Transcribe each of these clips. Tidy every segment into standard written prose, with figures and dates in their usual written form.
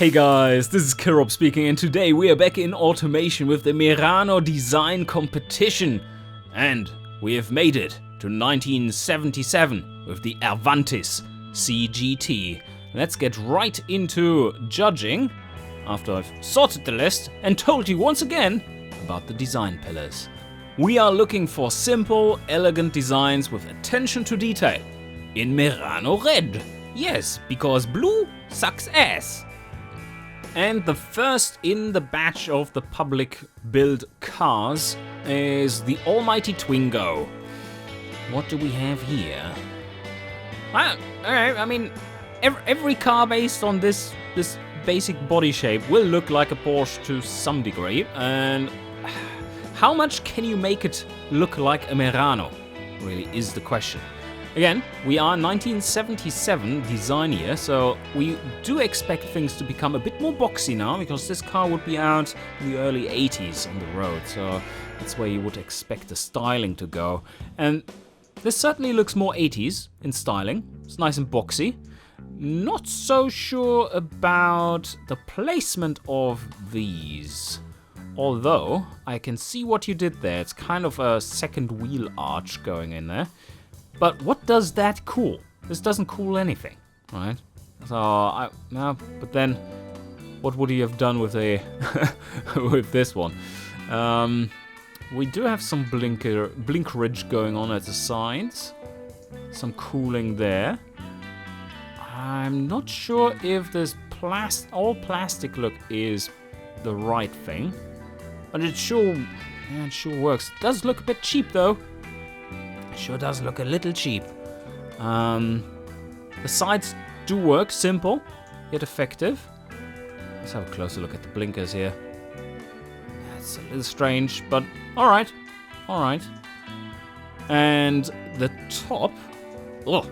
Hey guys, this is Kirop speaking, and today we are back in automation with the Merano Design Competition. And we have made it to 1977 with the Avantis CGT. Let's get right into judging after I've sorted the list and told you once again about the design pillars. We are looking for simple, elegant designs with attention to detail in Merano red. Yes, because blue sucks ass. And the first in the batch of the public build cars is the almighty Twingo. What do we have here? I mean, every car based on this basic body shape will look like a Porsche to some degree. And how much can you make it look like a Merano? Really is the question. Again, we are 1977 design year, so we do expect things to become a bit more boxy now, because this car would be out in the early 80s on the road, so that's where you would expect the styling to go. And this certainly looks more 80s in styling. It's nice and boxy. Not so sure about the placement of these. Although, I can see what you did there. It's kind of a second wheel arch going in there. But what does that cool? This doesn't cool anything, right? So, but then, what would you have done with with this one? We do have some blinkerage going on at the sides. Some cooling there. I'm not sure if this all plastic look is the right thing, but it sure works. It does look a bit cheap though. Sure does look a little cheap. The sides do work, simple, yet effective. Let's have a closer look at the blinkers here. That's a little strange, but alright. And the top... Oh,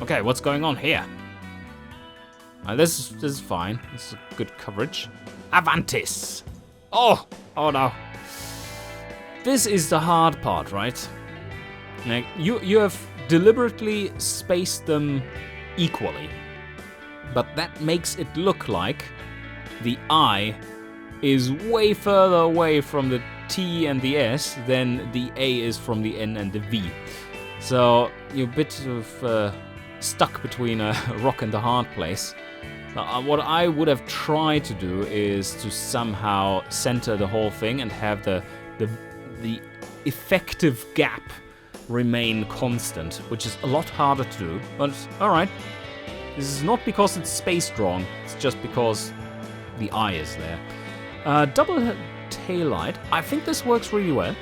okay, what's going on here? This is fine. This is good coverage. Avantis! Oh no. This is the hard part, right? Now, you have deliberately spaced them equally, but that makes it look like the I is way further away from the T and the S than the A is from the N and the V. So you're a bit of stuck between a rock and a hard place. What I would have tried to do is to somehow center the whole thing and have the effective gap remain constant, which is a lot harder to do, but alright. This is not because it's spaced wrong, it's just because the eye is there. Double taillight, I think this works really well.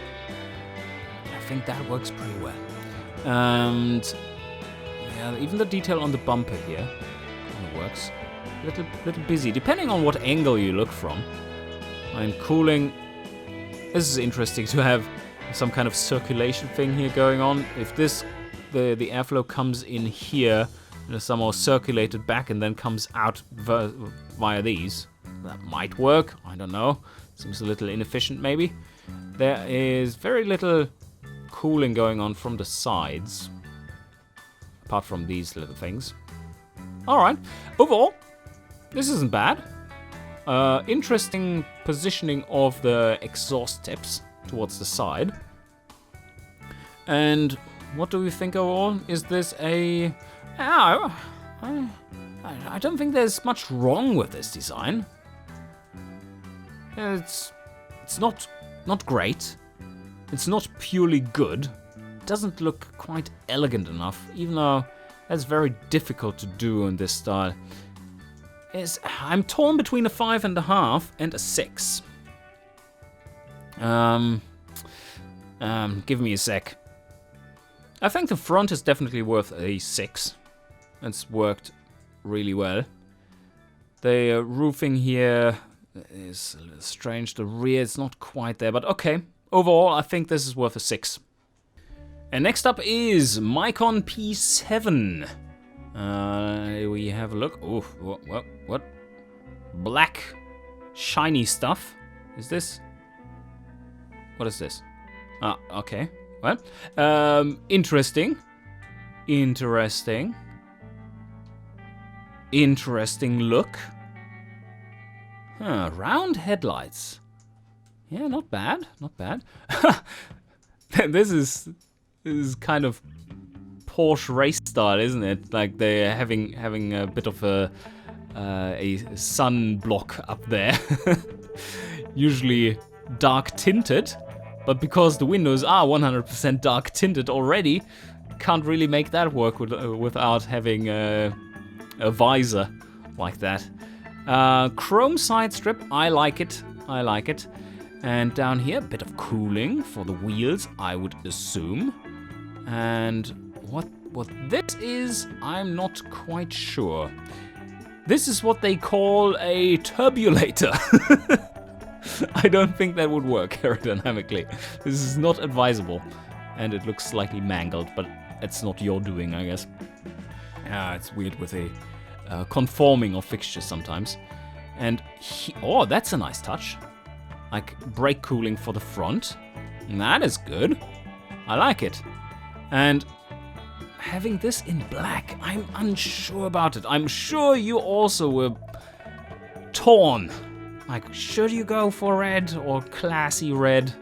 I think that works pretty well. And yeah, even the detail on the bumper here kind of works. Little busy, depending on what angle you look from. And cooling, this is interesting to have some kind of circulation thing here going on. If the airflow comes in here and is somehow circulated back and then comes out via these, that might work. I don't know. Seems a little inefficient maybe. There is very little cooling going on from the sides, apart from these little things. Alright, overall, this isn't bad. Interesting positioning of the exhaust tips towards the side. And what do we think overall? Is this a... I don't think there's much wrong with this design. It's not great. It's not purely good. It doesn't look quite elegant enough, even though that's very difficult to do in this style. I'm torn between a 5.5 and a 6. Give me a sec. I think the front is definitely worth a 6. It's worked really well. The roofing here is a little strange. The rear is not quite there, but okay. Overall, I think this is worth a 6. And next up is Micon P7. We have a look. Oh, what? Black, shiny stuff. Is this? What is this? Ah, okay. Well, interesting look. Round headlights. Yeah, not bad, not bad. This is kind of Porsche race style, isn't it? Like they're having a bit of a sun block up there. Usually dark tinted, but because the windows are 100% dark tinted already, can't really make that work without having a visor like that. Chrome side strip, I like it. I like it. And down here, a bit of cooling for the wheels, I would assume. And what this is, I'm not quite sure. This is what they call a turbulator. I don't think that would work aerodynamically. This is not advisable. And it looks slightly mangled, but it's not your doing, I guess. It's weird with a conforming of fixtures sometimes. And oh, that's a nice touch. Like brake cooling for the front. That is good. I like it. And having this in black, I'm unsure about it. I'm sure you also were torn. Like, should you go for red or classy red?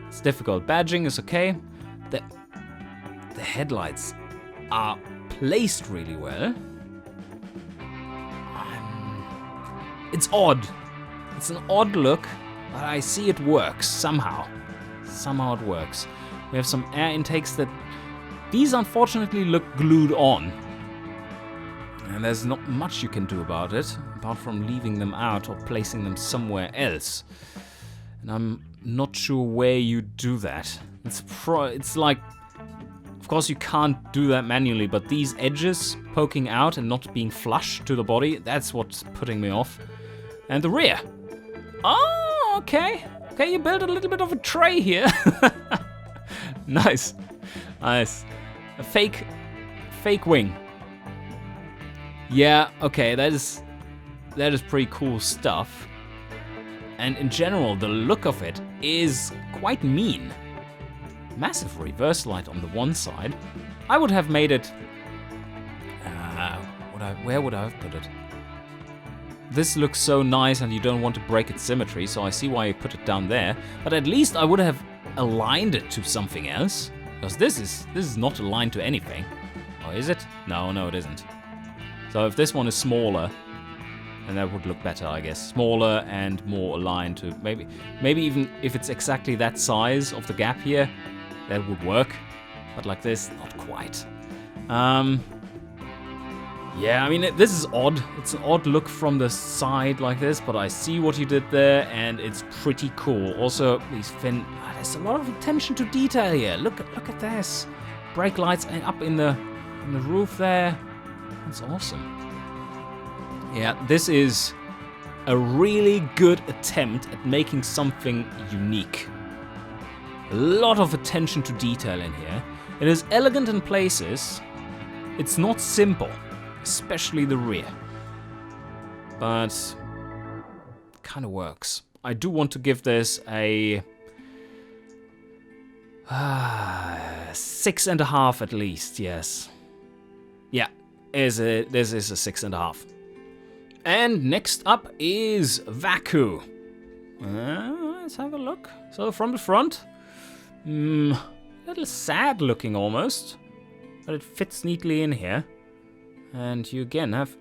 It's difficult. Badging is okay. The headlights are placed really well. It's odd. It's an odd look, but I see it works somehow. Somehow it works. We have some air intakes that these unfortunately look glued on. And there's not much you can do about it, apart from leaving them out or placing them somewhere else. And I'm not sure where you do that. It's like, of course you can't do that manually, but these edges poking out and not being flush to the body, that's what's putting me off. And the rear. Oh, okay. Okay, you built a little bit of a tray here. Nice. Nice. A fake wing. Yeah, okay, that is pretty cool stuff. And in general, the look of it is quite mean. Massive reverse light on the one side. I would have made it... where would I have put it? This looks so nice and you don't want to break its symmetry, so I see why you put it down there. But at least I would have aligned it to something else. Because this is not aligned to anything. Or is it? No, it isn't. So if this one is smaller, then that would look better, I guess. Smaller and more aligned to... Maybe even if it's exactly that size of the gap here, that would work. But like this, not quite. Yeah, I mean, this is odd. It's an odd look from the side like this, but I see what you did there, and it's pretty cool. Also, these there's a lot of attention to detail here. Look at this. Brake lights up in the roof there. That's awesome. Yeah, this is a really good attempt at making something unique. A lot of attention to detail in here. It is elegant in places. It's not simple. Especially the rear. But kind of works. I do want to give this a 6.5 at least, yes. Yeah, this is a 6.5. And next up is Vacu. Let's have a look. So from the front, a little sad looking almost, but it fits neatly in here. And you again have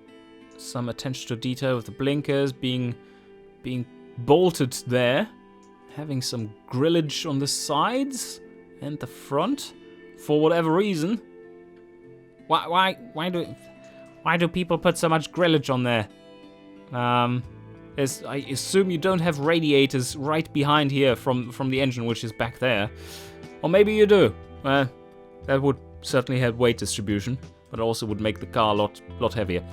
some attention to detail with the blinkers being bolted there, having some grillage on the sides and the front for whatever reason. Why do people put so much grillage on there? I assume you don't have radiators right behind here from the engine, which is back there, or maybe you do. That would certainly have weight distribution. But also would make the car a lot heavier.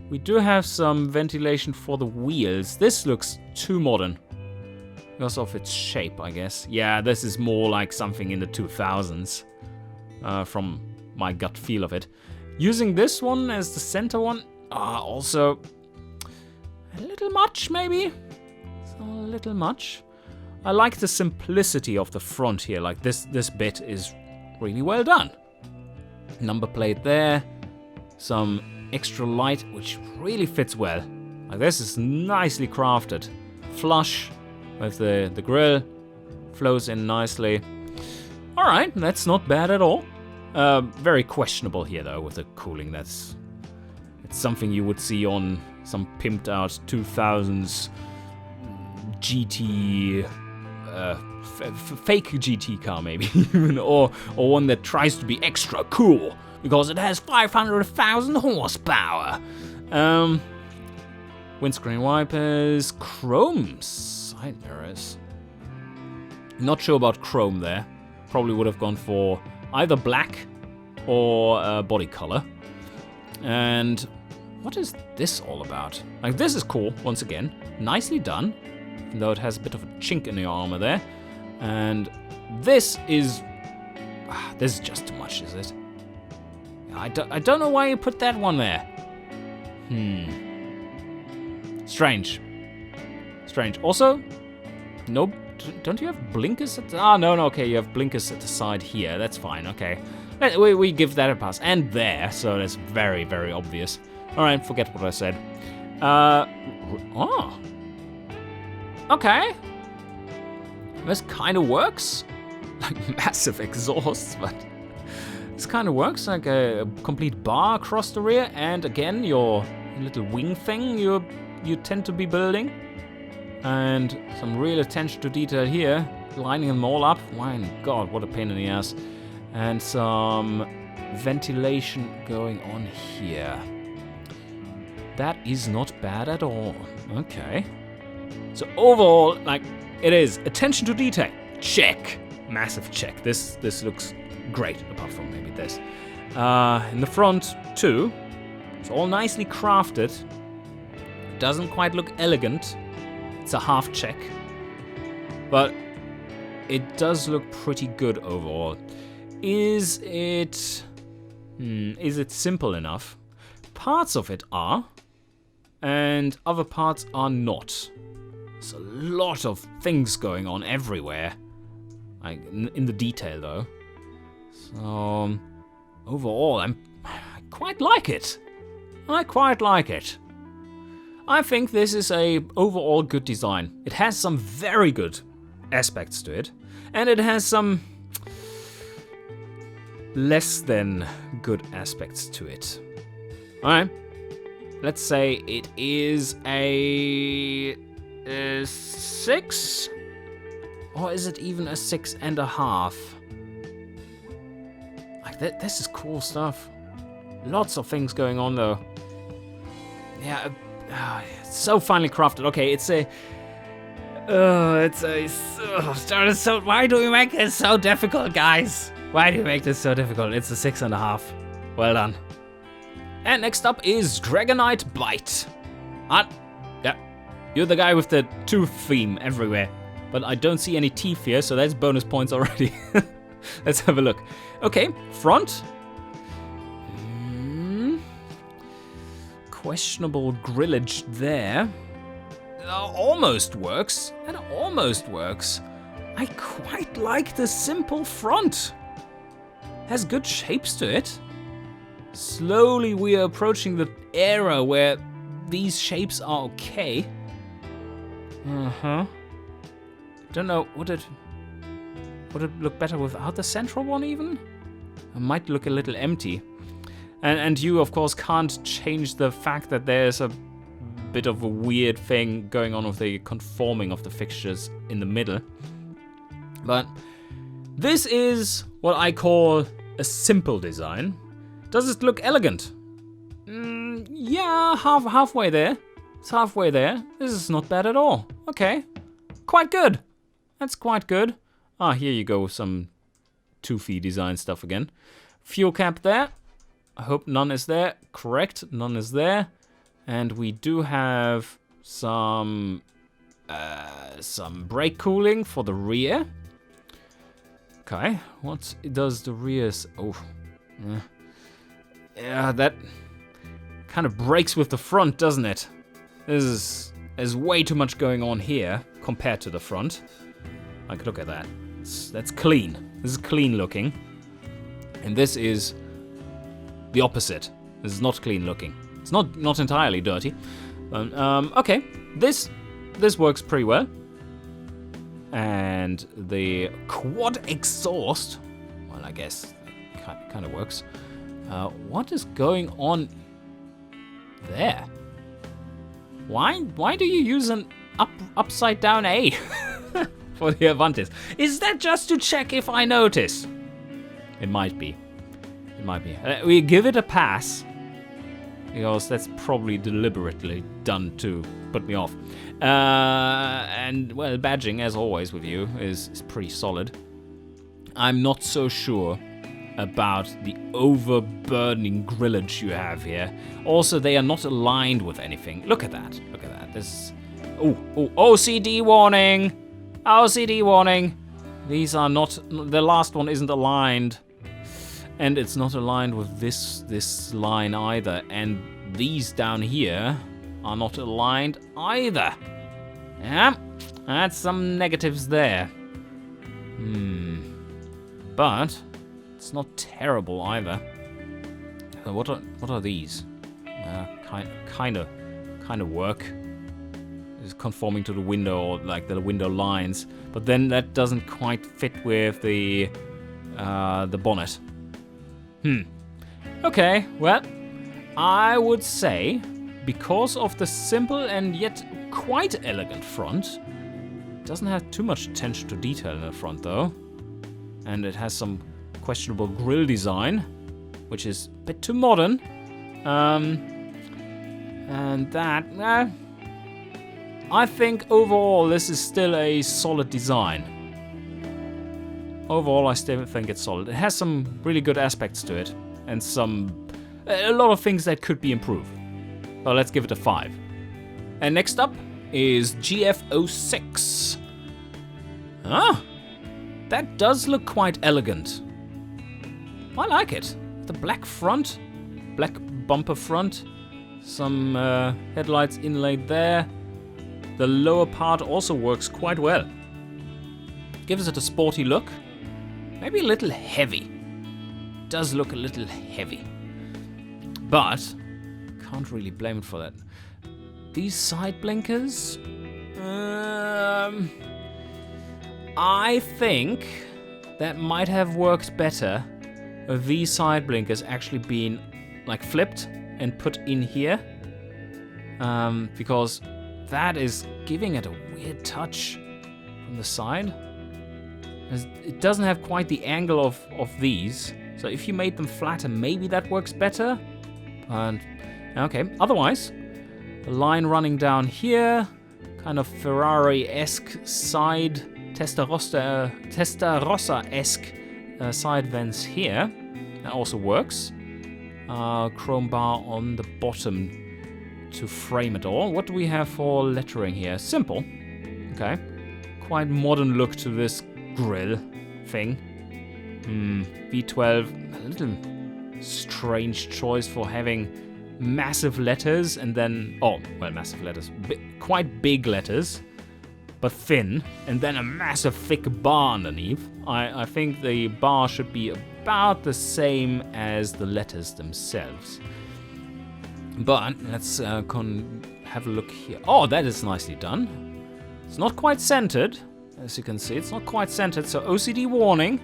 We do have some ventilation for the wheels. This looks too modern. Because of its shape, I guess. Yeah, this is more like something in the 2000s. From my gut feel of it. Using this one as the center one. Also a little much, maybe? It's a little much. I like the simplicity of the front here. Like this bit is really well done. Number plate there, some extra light, which really fits well. Like, this is nicely crafted. Flush with the grill. Flows in nicely. Alright, that's not bad at all. Very questionable here, though, with the cooling. It's something you would see on some pimped out 2000s GT, fake GT car maybe, or one that tries to be extra cool because it has 500,000 horsepower. Windscreen wipers, chrome side mirrors. Not sure about chrome there. Probably would have gone for either black or body color. And what is this all about? Like, this is cool, once again. Nicely done, even though it has a bit of a chink in your armor there. And this is just too much, is it? I don't know why you put that one there. Strange. Also, nope. Don't you have blinkers at the... no, okay, you have blinkers at the side here. That's fine, okay. We give that a pass. And there, so that's very, very obvious. Alright, forget what I said. Okay. This kind of works. Like, massive exhausts, but... this kind of works, like a complete bar across the rear. And again, your little wing thing you tend to be building. And some real attention to detail here, lining them all up. My God, what a pain in the ass. And some ventilation going on here. That is not bad at all. Okay. So overall, like, it is attention to detail. Check. Massive check. This looks great, apart from maybe this. In the front, too. It's all nicely crafted. Doesn't quite look elegant. It's a half check, but it does look pretty good overall. Is it simple enough? Parts of it are, and other parts are not. There's a lot of things going on everywhere, like in the detail though. So overall, I quite like it. I think this is a overall good design. It has some very good aspects to it, and it has some less than good aspects to it. Alright, let's say it is a 6? Or is it even a 6.5? Like, this is cool stuff. Lots of things going on though. Yeah, it's so finely crafted. Okay, why do we make it so difficult, guys? Why do you make this so difficult? It's a 6.5. Well done. And next up is Dragonite Bite. Yeah, you're the guy with the tooth theme everywhere. But I don't see any teeth here, so that's bonus points already. Let's have a look. Okay, front. Questionable grillage there. Almost works. That almost works. I quite like the simple front. Has good shapes to it. Slowly we are approaching the era where these shapes are okay. Don't know, would it look better without the central one even? It might look a little empty. And you, of course, can't change the fact that there's a bit of a weird thing going on with the conforming of the fixtures in the middle. But this is what I call a simple design. Does it look elegant? Yeah, halfway there. It's halfway there. This is not bad at all. Okay, quite good. That's quite good. Here you go with some toothy design stuff again. Fuel cap there. I hope none is there. Correct, none is there. And we do have some brake cooling for the rear. Okay, what does the rear... yeah, that kind of breaks with the front, doesn't it? There's way too much going on here compared to the front. Like, look at that. That's clean. This is clean looking. And this is the opposite. This is not clean looking. It's not entirely dirty. Okay, this works pretty well. And the quad exhaust, well, I guess it kind of works. What is going on there? Why do you use an upside down A for the Avantis? Is that just to check if I notice? It might be. We give it a pass, because that's probably deliberately done to put me off. And, well, badging, as always with you, is pretty solid. I'm not so sure about the overburdening grillage you have here. Also, they are not aligned with anything. Look at that. This. Oh, OCD warning. OCD warning. These are not. The last one isn't aligned. And it's not aligned with this line either. And these down here are not aligned either. Yeah, that's some negatives there. But it's not terrible either. So what are these? Kind of work. It's conforming to the window, or like the window lines. But then that doesn't quite fit with the bonnet. Okay, well, I would say, because of the simple and yet quite elegant front, it doesn't have too much attention to detail in the front though, and it has some questionable grille design, which is a bit too modern, and that, I think overall this is still a solid design. Overall, I still think it's solid. It has some really good aspects to it, and a lot of things that could be improved. But let's give it a 5. And next up is GF06. That does look quite elegant. I like it. The black front, black bumper front, some headlights inlaid there. The lower part also works quite well. Gives it a sporty look. Maybe a little heavy. Does look a little heavy. But can't really blame it for that. These side blinkers, I think that might have worked better if these side blinkers actually been like flipped and put in here, because that is giving it a weird touch from the side. It doesn't have quite the angle of these, so if you made them flatter, maybe that works better. And okay, otherwise, the line running down here, kind of Ferrari-esque side, Testarossa-esque side vents here. That also works. Chrome bar on the bottom to frame it all. What do we have for lettering here? Simple. Okay. Quite modern look to this grill thing. V12, a little strange choice for having massive letters and then, massive letters, quite big letters, but thin, and then a massive thick bar underneath. I think the bar should be about the same as the letters themselves. But let's have a look here. Oh, that is nicely done. It's not quite centered, as you can see. It's not quite centered, so OCD warning.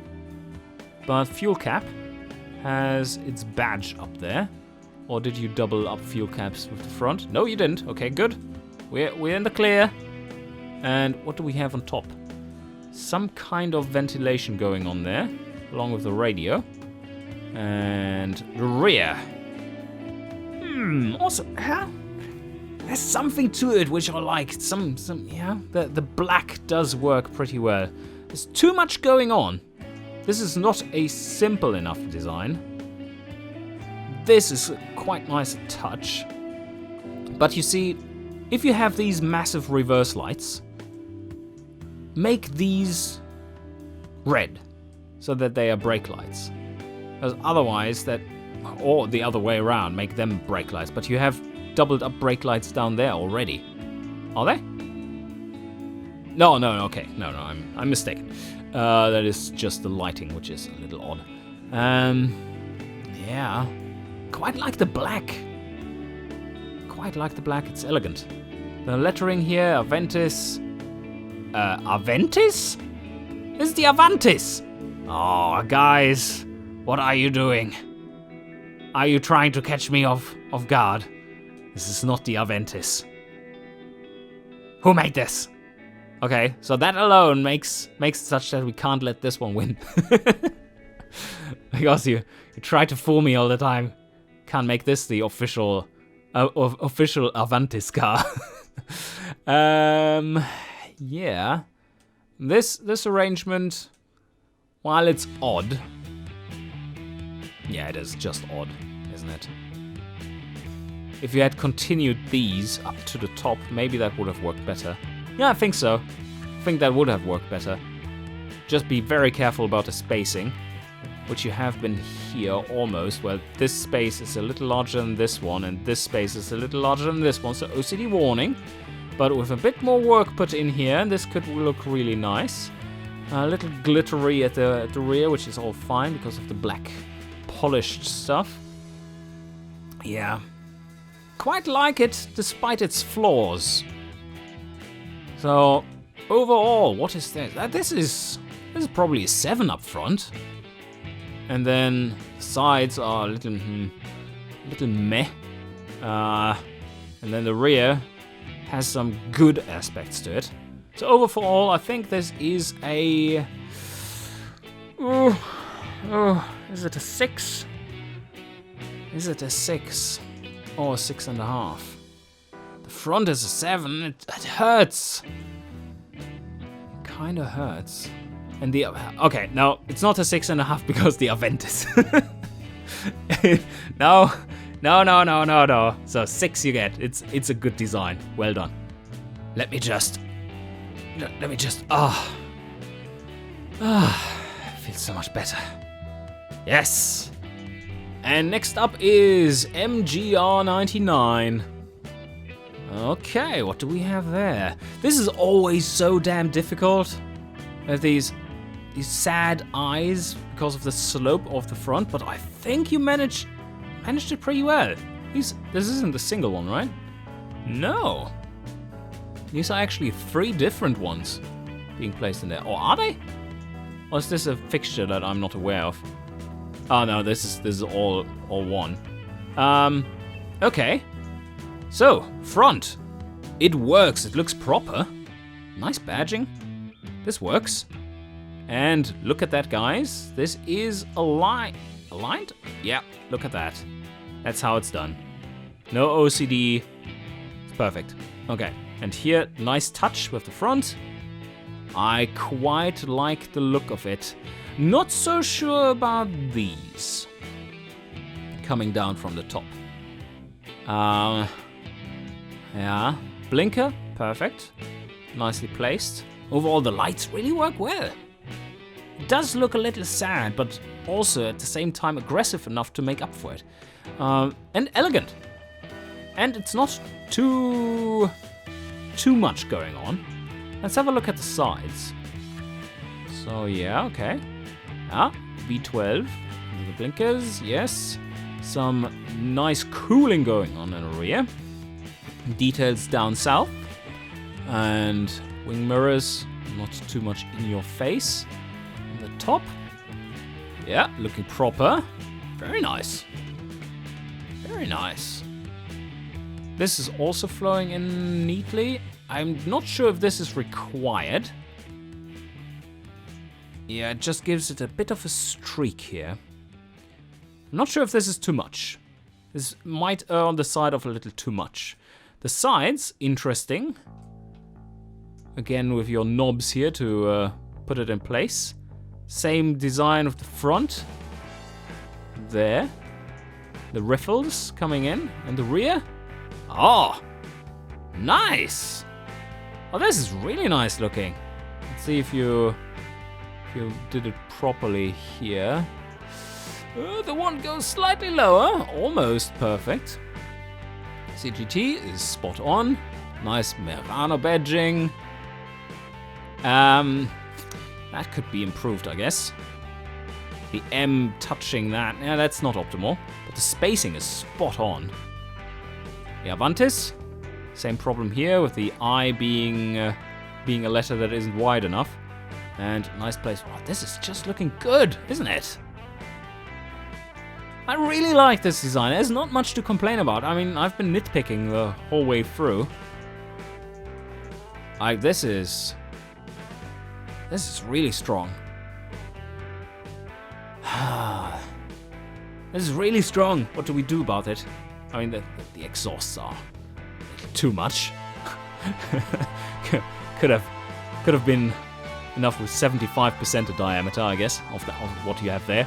But fuel cap has its badge up there. Or did you double up fuel caps with the front? No, you didn't. Okay, good. We're in the clear. And what do we have on top? Some kind of ventilation going on there, along with the radio. And the rear. Also, there's something to it which I like. The black does work pretty well. There's too much going on. This is not a simple enough design. This is a quite nice touch. But you see, if you have these massive reverse lights, make these red so that they are brake lights. Because otherwise or the other way around, make them brake lights. But you have doubled up brake lights down there already. Are they? No, okay. No, I'm mistaken. That is just the lighting, which is a little odd. Yeah. Quite like the black. quite like the black. It's elegant. The lettering here, Aventis. Aventis? This is the Avantis. Oh, guys, what are you doing? Are you trying to catch me off guard? This is not the Aventis. Who made this? Okay, so that alone makes it such that we can't let this one win. Because you try to fool me all the time. Can't make this the official Avantis car. Yeah. This arrangement, while it's odd. Yeah, it is just odd, isn't it? If you had continued these up to the top, maybe that would have worked better. Yeah, I think so. I think that would have worked better. Just be very careful about the spacing, which you have been here almost. Well, this space is a little larger than this one, and this space is a little larger than this one, so OCD warning. But with a bit more work put in here, this could look really nice. A little glittery at the rear, which is all fine because of the black polished stuff. Yeah. Quite like it, despite its flaws. So, overall, what is this? This is probably a 7 up front. And then the sides are a little meh. And then the rear has some good aspects to it. So overall, I think this is a... is it a 6? Is it a 6? Or a 6.5? The front is a 7. It hurts. It kinda hurts. And the... Okay, no, it's not a 6.5 because the Aventis. No. So 6 you get. It's a good design. Well done. Let me just... feels so much better. Yes. And next up is MGR99. Okay, what do we have there? This is always so damn difficult. These sad eyes because of the slope of the front, but I think you managed it pretty well. This isn't the single one, right? No. These are actually 3 different ones being placed in there. Or are they? Or is this a fixture that I'm not aware of? Oh no, this is all one. Okay. So, front. It works. It looks proper. Nice badging. This works. And look at that, guys. This is aligned. Aligned? Yeah, look at that. That's how it's done. No OCD. It's perfect. Okay. And here, nice touch with the front. I quite like the look of it. Not so sure about these. Coming down from the top. Yeah. Blinker, perfect. Nicely placed. Overall, the lights really work well. It does look a little sad, but also at the same time aggressive enough to make up for it. And elegant. And it's not too much going on. Let's have a look at the sides. So yeah, okay. V12. The blinkers, yes. Some nice cooling going on in the rear. Details down south. And wing mirrors, not too much in your face. On the top. Yeah, looking proper. Very nice. Very nice. This is also flowing in neatly. I'm not sure if this is required. Yeah, it just gives it a bit of a streak here. I'm not sure if this is too much. This might err on the side of a little too much. The sides, interesting. Again, with your knobs here to put it in place. Same design of the front. There. The riffles coming in. And the rear. Oh! Nice! Oh, this is really nice looking. Let's see if you did it properly here. The one goes slightly lower. Almost perfect. CGT is spot on. Nice Merano badging. That could be improved, I guess. The M touching that. Yeah, that's not optimal. But the spacing is spot on. Yeah, Avantis. Same problem here with the I being a letter that isn't wide enough. And nice place. Wow, this is just looking good, isn't it? I really like this design. There's not much to complain about. I mean, I've been nitpicking the whole way through. This is really strong. This is really strong. What do we do about it? I mean, the exhausts are too much. could have been enough with 75% of diameter, I guess, of what you have there.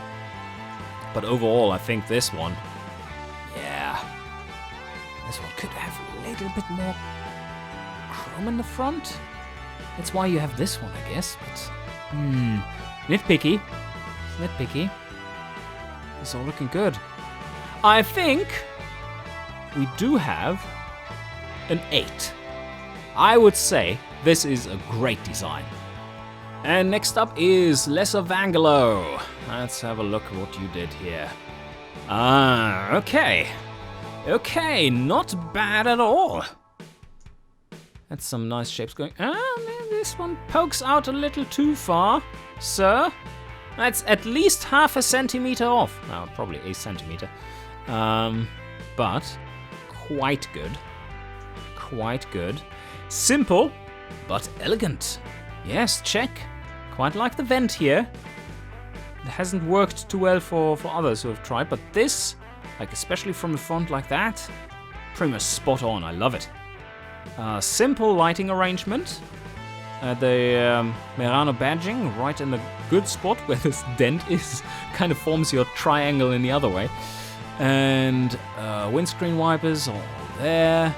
But overall, I think this one, yeah, this one could have a little bit more chrome in the front. That's why you have this one, I guess. But nitpicky. It's all looking good. I think we do have an 8. I would say this is a great design. And next up is Lesser Vangelo. Let's have a look at what you did here. Okay. Okay, not bad at all. That's some nice shapes going. This one pokes out a little too far, sir. That's at least half a centimeter off. No, probably a centimeter. But quite good. Quite good. Simple, but elegant. Yes, check. Quite like the vent here. It hasn't worked too well for others who have tried, but this, like especially from the front like that, pretty much spot on. I love it. Simple lighting arrangement. The Merano badging right in the good spot where this dent is. Kind of forms your triangle in the other way. And windscreen wipers all there.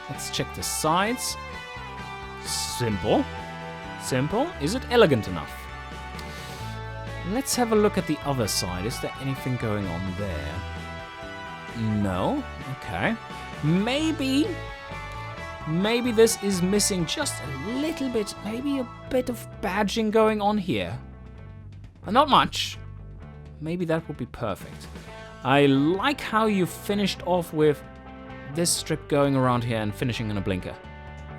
Let's check the sides. Simple. Simple. Is it elegant enough? Let's have a look at the other side. Is there anything going on there? No. Okay. Maybe this is missing just a little bit. Maybe a bit of badging going on here. But not much. Maybe that would be perfect. I like how you finished off with this strip going around here and finishing in a blinker.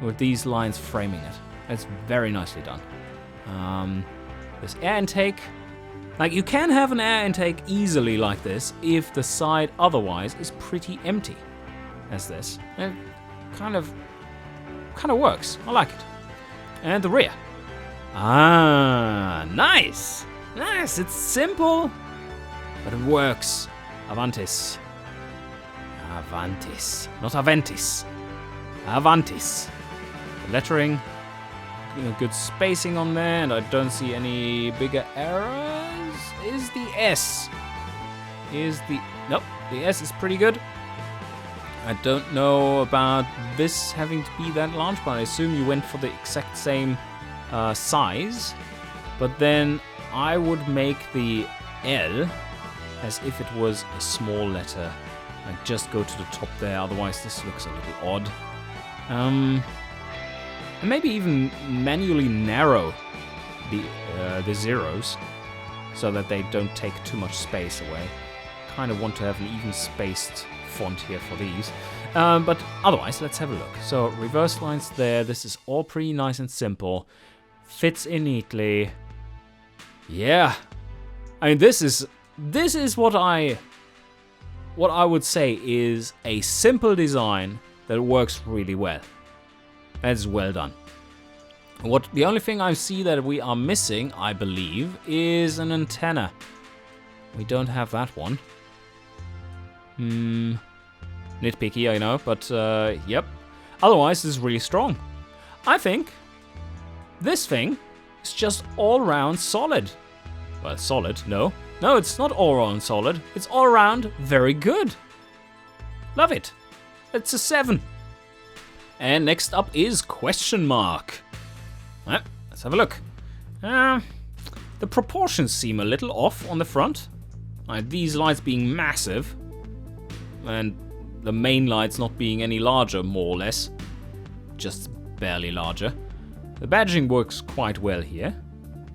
With these lines framing it. That's very nicely done. This air intake. Like, you can have an air intake easily like this if the side otherwise is pretty empty. As this. It kind of works. I like it. And the rear. Nice! Nice! It's simple, but it works. Avantis. Avantis. Not Aventis. Avantis. The lettering. Good spacing on there, and I don't see any bigger errors. Is the S? Nope, the S is pretty good. I don't know about this having to be that large, but I assume you went for the exact same size. But then I would make the L as if it was a small letter. Like, just go to the top there, otherwise this looks a little odd. And maybe even manually narrow the zeros so that they don't take too much space away. Kind of want to have an even spaced font here for these. But otherwise, let's have a look. So reverse lines there. This is all pretty nice and simple. Fits in neatly. Yeah. I mean, this is what I would say is a simple design that works really well. That's well done. The only thing I see that we are missing, I believe, is an antenna. We don't have that one. Nitpicky, I know, but yep. Otherwise, this is really strong. I think this thing is just all-round solid. Well, solid, no. No, it's not all-round solid. It's all-round very good. Love it. It's a 7. And next up is question mark. Well, let's have a look. The proportions seem a little off on the front. These lights being massive. And the main lights not being any larger, more or less. Just barely larger. The badging works quite well here.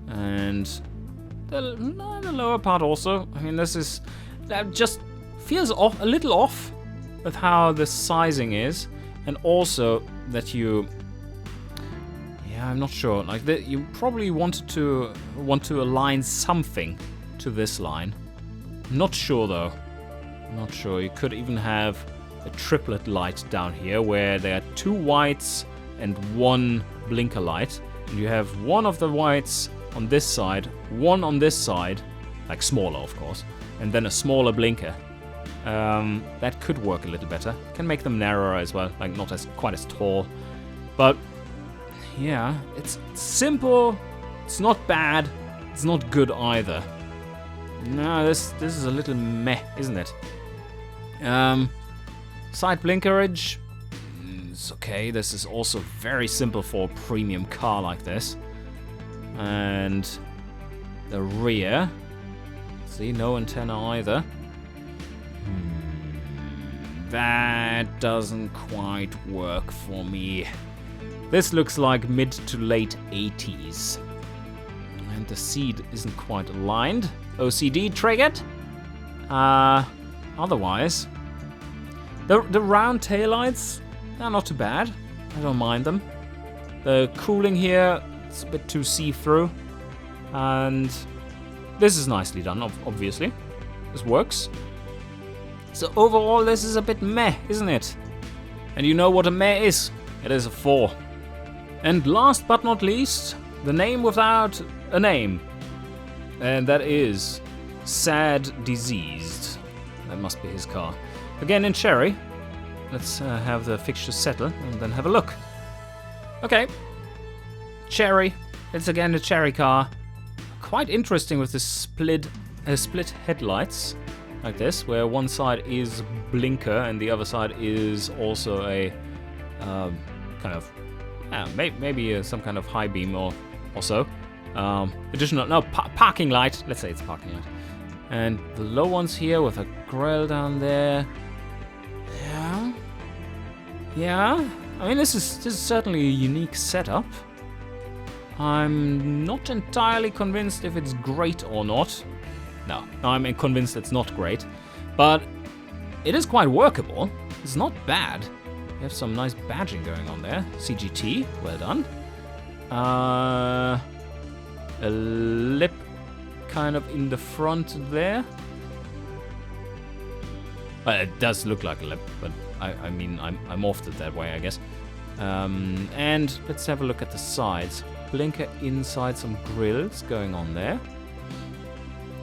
And the lower part also. I mean, this is... That just feels off, a little off. with how the sizing is, and also that you... Yeah, I'm not sure. Like, you probably want to align something to this line. Not sure, though. Not sure. You could even have a triplet light down here, where there are 2 whites and 1 blinker light. And you have one of the whites on this side, one on this side, like smaller, of course, and then a smaller blinker. That could work a little better. Can make them narrower as well, like not quite as tall. But yeah, it's simple. It's not bad. It's not good either. No, this is a little meh, isn't it? Side blinkerage. It's okay. This is also very simple for a premium car like this. And the rear. See, no antenna either. That doesn't quite work for me. This looks like mid to late 80s. And the seat isn't quite aligned. OCD triggered. Otherwise, the round taillights, they're not too bad. I don't mind them. The cooling here, it's a bit too see-through. And this is nicely done, obviously. This works. So overall, this is a bit meh, isn't it? And you know what a meh is. It is a 4. And last but not least, the name without a name. And that is Sad Diseased. That must be his car. Again in cherry. Let's have the fixtures settle and then have a look. Okay. Cherry. It's again a cherry car. Quite interesting with the split headlights. Like this, where one side is blinker and the other side is also a kind of maybe some kind of high beam or so. Additional parking light. Let's say it's parking light. And the low ones here with a grille down there. Yeah. I mean, this is certainly a unique setup. I'm not entirely convinced if it's great or not. No, I'm convinced it's not great, but it is quite workable. It's not bad. You have some nice badging going on there. CGT, well done. A lip kind of in the front there. Well, it does look like a lip, but I mean, I morphed it that way, I guess. And let's have a look at the sides. Blinker inside, some grills going on there.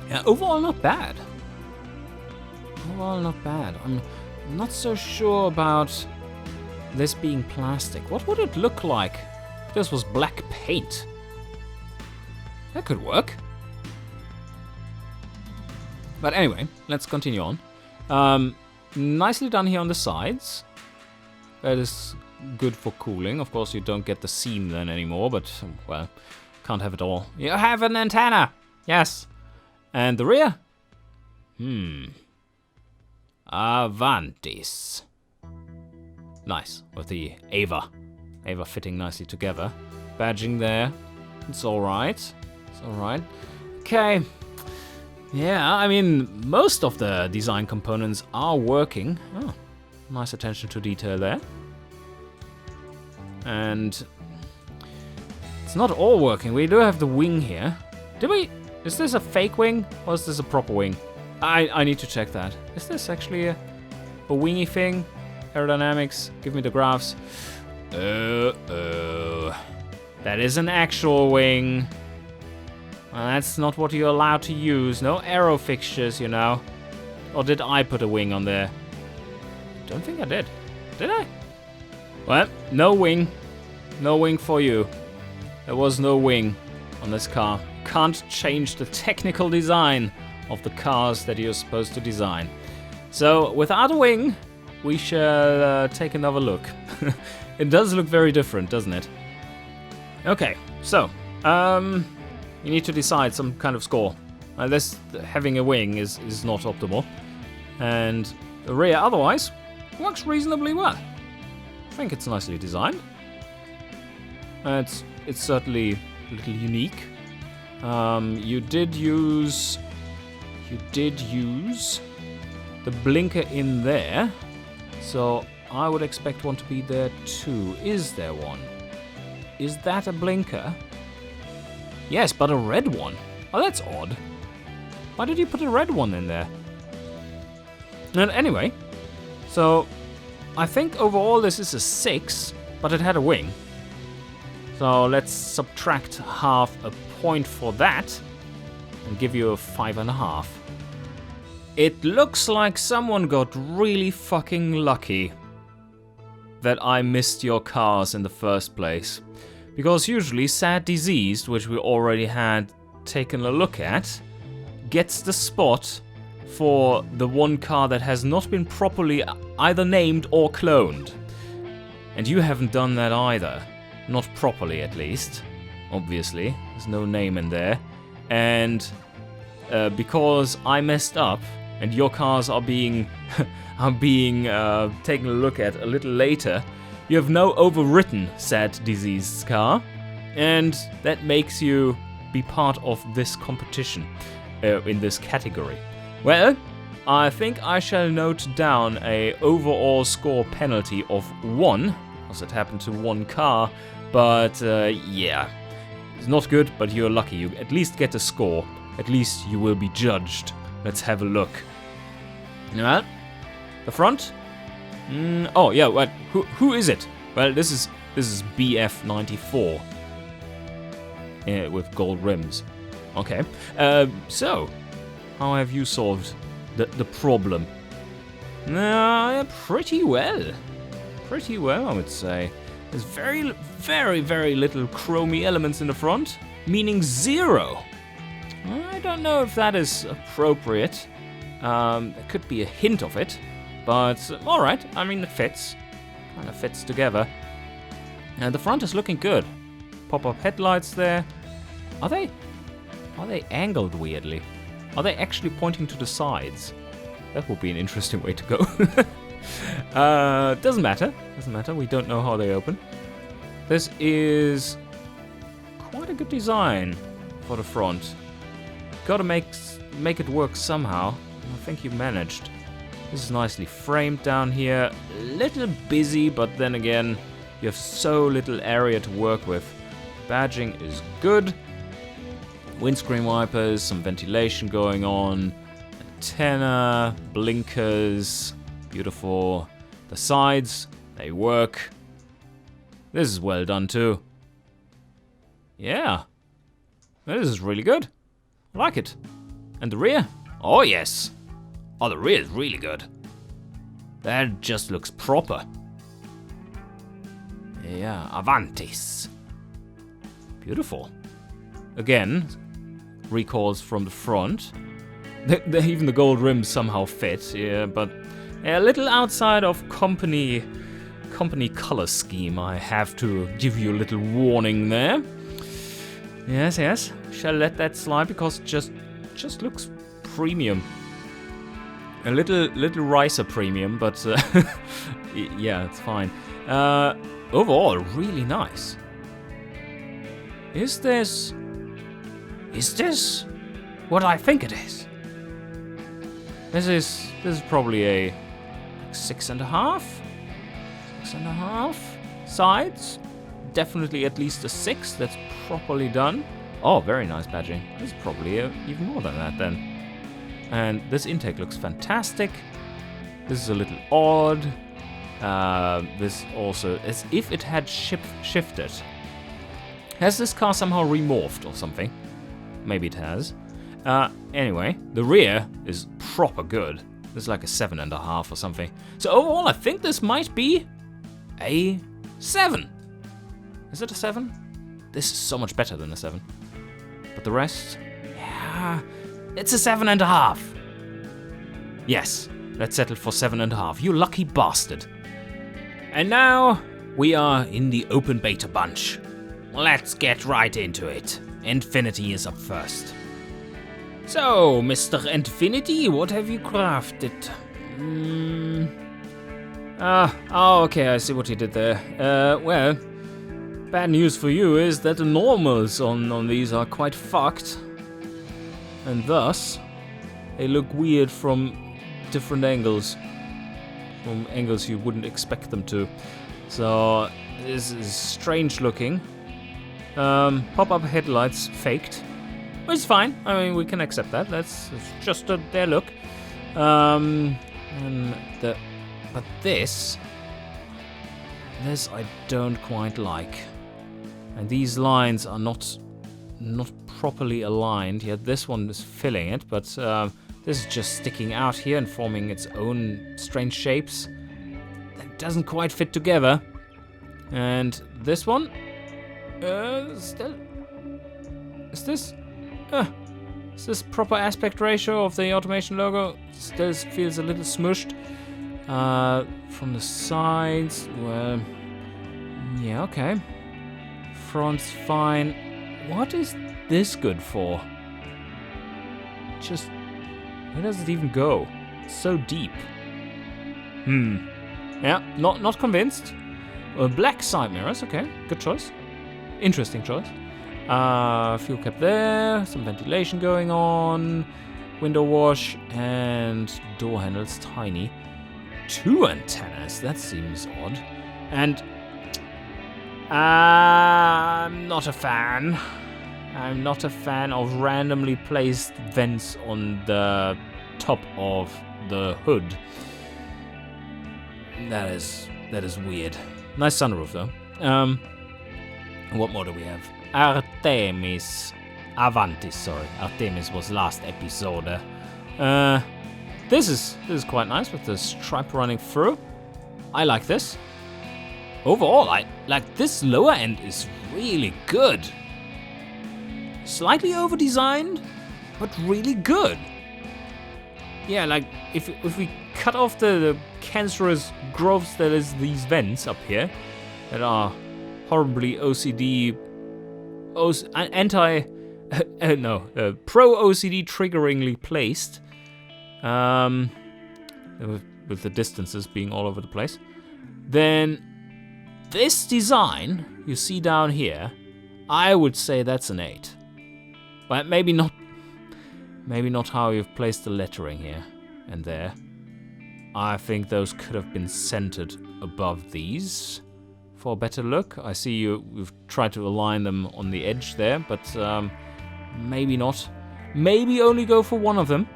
Yeah, overall not bad. Overall not bad. I'm not so sure about this being plastic. What would it look like if this was black paint? That could work. But anyway, let's continue on. Nicely done here on the sides. That is good for cooling. Of course, you don't get the seam then anymore, but, well, can't have it all. You have an antenna! Yes! And the rear? Avantis. Nice, with the Ava. Ava fitting nicely together. Badging there. It's alright. It's alright. Okay. Yeah, I mean, most of the design components are working. Oh, nice attention to detail there. And it's not all working. We do have the wing here. Is this a fake wing or is this a proper wing? I need to check that. Is this actually a wingy thing? Aerodynamics, give me the graphs. That is an actual wing. Well, that's not what you're allowed to use. No aero fixtures, you know. Or did I put a wing on there? Don't think I did. Did I? Well, no wing. No wing for you. There was no wing on this car. Can't change the technical design of the cars that you're supposed to design. So, without a wing, we shall take another look. It does look very different, doesn't it? Okay, so, you need to decide some kind of score. This having a wing is not optimal. And the rear, otherwise, works reasonably well. I think it's nicely designed. It's certainly a little unique. You did use the blinker in there. So I would expect one to be there too. Is there one? Is that a blinker? Yes, but a red one. Oh, that's odd. Why did you put a red one in there? And anyway, so I think overall this is a 6, but it had a wing. So let's subtract half a point for that and give you a 5.5. It looks like someone got really fucking lucky that I missed your cars in the first place. Because usually Sad Diseased, which we already had taken a look at, gets the spot for the one car that has not been properly either named or cloned. And you haven't done that either. Not properly, at least. Obviously. There's no name in there. And because I messed up, and your cars are being taken a look at a little later, you have now overwritten Sad Diseased's car, and that makes you be part of this competition in this category. Well, I think I shall note down a overall score penalty of 1, because it happened to one car, but yeah, it's not good, but you're lucky. You at least get a score. At least you will be judged. Let's have a look. Well, the front? Oh yeah, what? Who is it? Well, this is BF94 with gold rims. Okay. So how have you solved the problem? Pretty well. Pretty well, I would say. There's very, very, very little chromey elements in the front, meaning 0. I don't know if that is appropriate. There could be a hint of it, but alright, I mean, it fits. Kind of fits together. And the front is looking good. Pop-up headlights there. Are they angled weirdly? Are they actually pointing to the sides? That would be an interesting way to go. Doesn't matter. Doesn't matter. We don't know how they open. This is quite a good design for the front. Gotta make it work somehow. I think you managed. This is nicely framed down here. A little busy, but then again, you have so little area to work with. Badging is good. Windscreen wipers, some ventilation going on. Antenna, blinkers, beautiful. The sides, they work. This is well done too. Yeah. This is really good. I like it. And the rear? Oh yes. Oh, the rear is really good. That just looks proper. Yeah, Avantis. Beautiful. Again, recalls from the front. Even the gold rims somehow fit, yeah, but a little outside of company color scheme. I have to give you a little warning there. Yes, yes. Shall let that slide because it just looks premium. A little ricer premium, but yeah, it's fine. Overall, really nice. Is this what I think it is? This is probably a 6.5. 6.5 sides. Definitely at least a 6. That's properly done. Oh, very nice badging. This is probably even more than that then. And this intake looks fantastic. This is a little odd. This also, as if it had shifted. Has this car somehow remorphed or something? Maybe it has. Anyway, the rear is proper good. This is like a 7.5 or something. So overall, I think this might be a 7. Is it a 7? This is so much better than a 7. But the rest? Yeah, it's a 7.5. Yes, let's settle for 7.5. You lucky bastard. And now we are in the open beta bunch. Let's get right into it. Infinity is up first. So, Mr. Infinity, what have you crafted? Oh, okay, I see what you did there. Well, bad news for you is that the normals on these are quite fucked. And thus, they look weird from different angles. from angles you wouldn't expect them to. So this is strange looking. Pop-up headlights faked, which is fine. I mean, we can accept that. That's just their look. But this I don't quite like. And these lines are not properly aligned. Yet this one is filling it, but this is just sticking out here and forming its own strange shapes. It doesn't quite fit together. And this one, still, is this proper aspect ratio of the automation logo? Still feels a little smushed. From the sides, well, yeah, okay. Front's fine. What is this good for? Just, where does it even go? It's so deep. Yeah, not convinced. Black side mirrors, okay, good choice. Interesting choice. Fuel cap there, some ventilation going on, window wash, and door handles tiny. 2 antennas, that seems odd. And I'm not a fan. I'm not a fan of randomly placed vents on the top of the hood. That is weird. Nice sunroof though. What more do we have? Artemis. Avantis, sorry. Artemis was last episode. This is quite nice with the stripe running through. I like this. Overall, I like this lower end is really good. Slightly over-designed, but really good. Yeah, like if we cut off the cancerous growths that is these vents up here that are horribly OCD, pro-OCD triggeringly placed, with the distances being all over the place, then this design you see down here, I would say that's an 8. But maybe not how you've placed the lettering here and there. I think those could have been centered above these for a better look. I see you've tried to align them on the edge there, but maybe not. Maybe only go for one of them.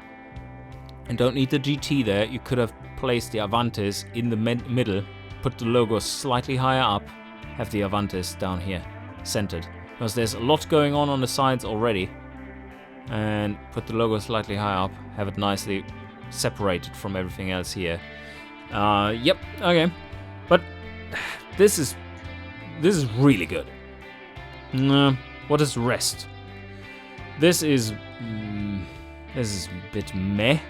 And don't need the GT there. You could have placed the Avantis in the middle, put the logo slightly higher up, have the Avantis down here, centered. Because there's a lot going on the sides already. And put the logo slightly higher up, have it nicely separated from everything else here. Yep, okay. But this is really good. What is the rest? This is a bit meh.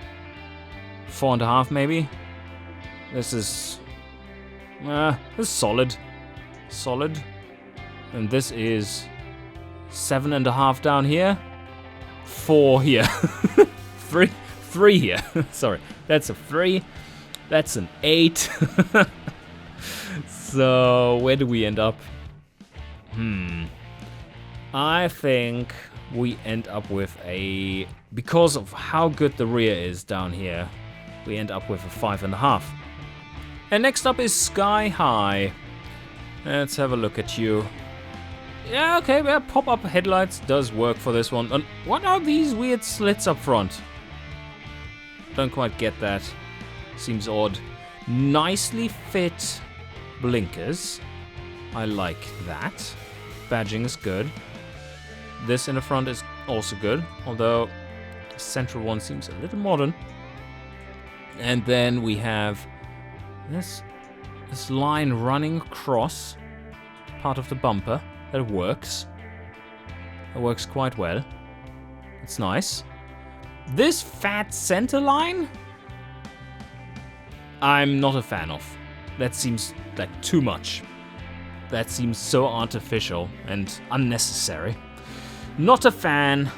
4.5 maybe. This is solid. And this is 7.5 down here. 4 here. 3 here. Sorry, that's a 3. That's an 8. So where do we end up? I think we end up with because of how good the rear is down here, we end up with a 5.5. And next up is Sky High. Let's have a look at you. Yeah, okay, well, pop-up headlights does work for this one. And what are these weird slits up front? Don't quite get that. Seems odd. Nicely fit blinkers. I like that. Badging is good. This in the front is also good, although the central one seems a little modern. And then we have this line running across part of the bumper. That works. It works quite well. It's nice. This fat center line, I'm not a fan of. That seems like too much. That seems so artificial and unnecessary. Not a fan.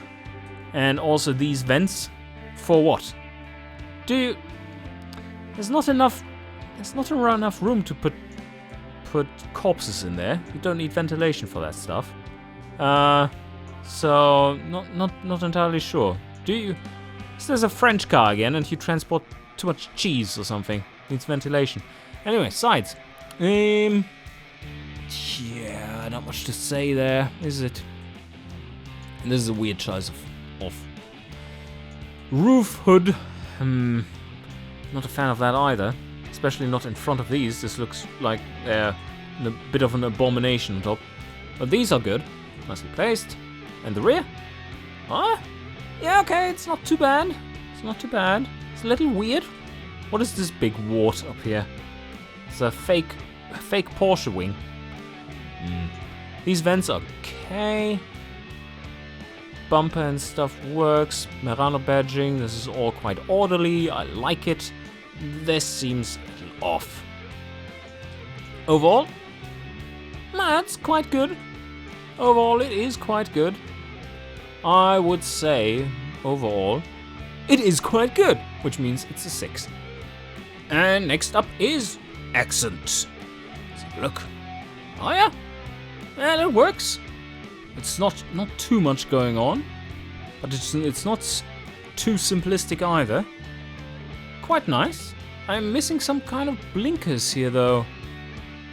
And also these vents, for what? There's not enough room to put corpses in there. You don't need ventilation for that stuff. So not entirely sure. Is this a French car again and you transport too much cheese or something? Needs ventilation. Anyway, sides. Yeah, not much to say there, is it? And this is a weird choice of roof hood. Not a fan of that either. Especially not in front of these. This looks like a bit of an abomination on top. But these are good. Nicely placed. And the rear? Yeah, okay, it's not too bad. It's not too bad. It's a little weird. What is this big wart up here? It's a fake Porsche wing. These vents are okay. Bumper and stuff works. Merano badging. This is all quite orderly. I like it. This seems a little off. Overall, that's quite good. Overall, it is quite good. I would say, overall, it is quite good, which means it's a 6. And next up is accent. Let's have a look. Oh yeah, well, it works. It's not too much going on, but it's not too simplistic either. Quite nice. I'm missing some kind of blinkers here, though.